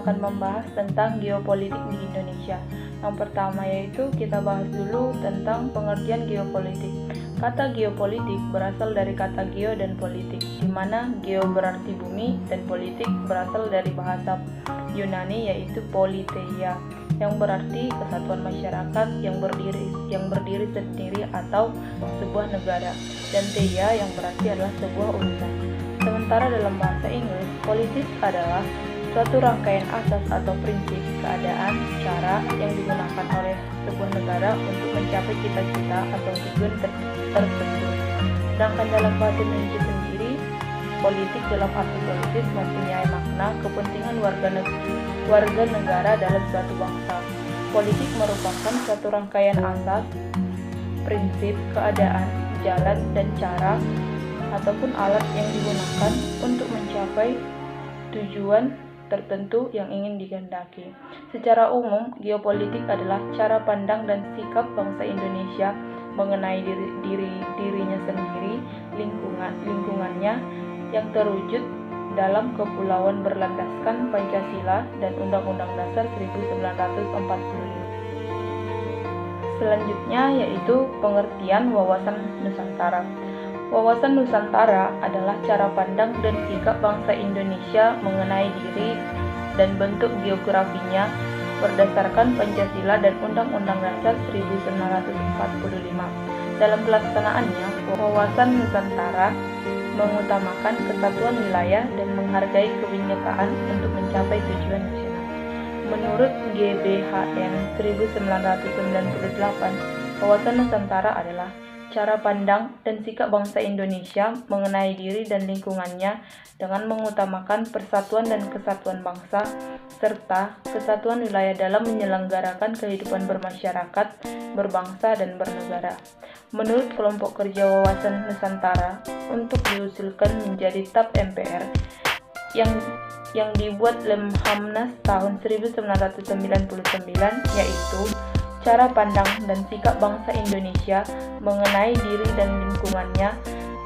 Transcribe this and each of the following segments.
akan membahas tentang geopolitik di Indonesia. Yang pertama yaitu kita bahas dulu tentang pengertian geopolitik. Kata geopolitik berasal dari kata geo dan politik, di mana geo berarti bumi dan politik berasal dari bahasa Yunani yaitu politeia, yang berarti kesatuan masyarakat yang berdiri sendiri atau sebuah negara, dan teia yang berarti adalah sebuah urusan. Sementara dalam bahasa Inggris, politis adalah suatu rangkaian asas atau prinsip, keadaan, cara yang digunakan oleh sebuah negara untuk mencapai cita-cita atau tujuan tertentu. Sedangkan dalam bahasa Indonesia sendiri, politik dalam arti politis mempunyai makna kepentingan warga negara dalam suatu bangsa. Politik merupakan suatu rangkaian asas, prinsip, keadaan, jalan, dan cara ataupun alat yang digunakan untuk mencapai tujuan tertentu yang ingin dikehendaki. Secara umum, geopolitik adalah cara pandang dan sikap bangsa Indonesia mengenai dirinya sendiri, lingkungannya yang terwujud dalam kepulauan berlandaskan Pancasila dan Undang-Undang Dasar 1945. Selanjutnya yaitu pengertian wawasan Nusantara. Wawasan Nusantara adalah cara pandang dan sikap bangsa Indonesia mengenai diri dan bentuk geografinya berdasarkan Pancasila dan Undang-Undang Dasar 1945. Dalam pelaksanaannya, wawasan Nusantara mengutamakan kesatuan wilayah dan menghargai kebinekaan untuk mencapai tujuan nasional. Menurut GBHN 1998, wawasan Nusantara adalah cara pandang dan sikap bangsa Indonesia mengenai diri dan lingkungannya dengan mengutamakan persatuan dan kesatuan bangsa, serta kesatuan wilayah dalam menyelenggarakan kehidupan bermasyarakat, berbangsa, dan bernegara. Menurut kelompok kerja wawasan Nusantara, untuk diusulkan menjadi TAP MPR yang dibuat Lemhamnas tahun 1999, yaitu cara pandang dan sikap bangsa Indonesia mengenai diri dan lingkungannya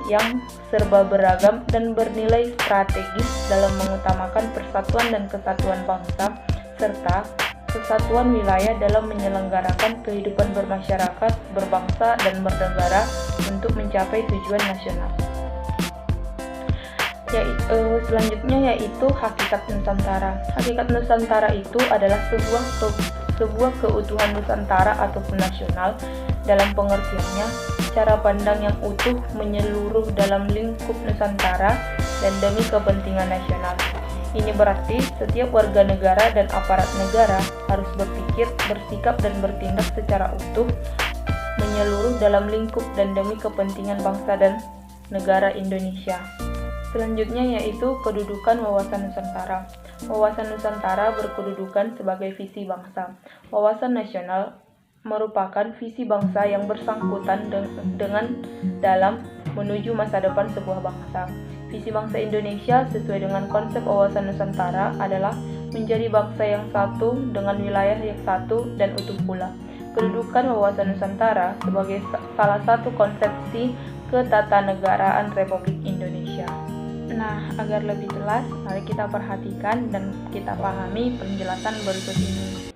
yang serba beragam dan bernilai strategis dalam mengutamakan persatuan dan kesatuan bangsa, serta kesatuan wilayah dalam menyelenggarakan kehidupan bermasyarakat, berbangsa, dan bernegara untuk mencapai tujuan nasional. Selanjutnya yaitu hakikat Nusantara. Hakikat Nusantara itu adalah sebuah keutuhan Nusantara ataupun nasional. Dalam pengertiannya, cara pandang yang utuh menyeluruh dalam lingkup Nusantara dan demi kepentingan nasional. Ini berarti setiap warga negara dan aparat negara harus berpikir, bersikap, dan bertindak secara utuh, menyeluruh dalam lingkup dan demi kepentingan bangsa dan negara Indonesia. Selanjutnya yaitu kedudukan wawasan Nusantara. Wawasan Nusantara berkedudukan sebagai visi bangsa. Wawasan nasional merupakan visi bangsa yang bersangkutan dengan dalam menuju masa depan sebuah bangsa. Visi bangsa Indonesia sesuai dengan konsep wawasan Nusantara adalah menjadi bangsa yang satu dengan wilayah yang satu dan utuh pula. Kedudukan wawasan Nusantara sebagai salah satu konsepsi ketatanegaraan Republik Indonesia. Nah, agar lebih jelas, mari kita perhatikan dan kita pahami penjelasan berikut ini.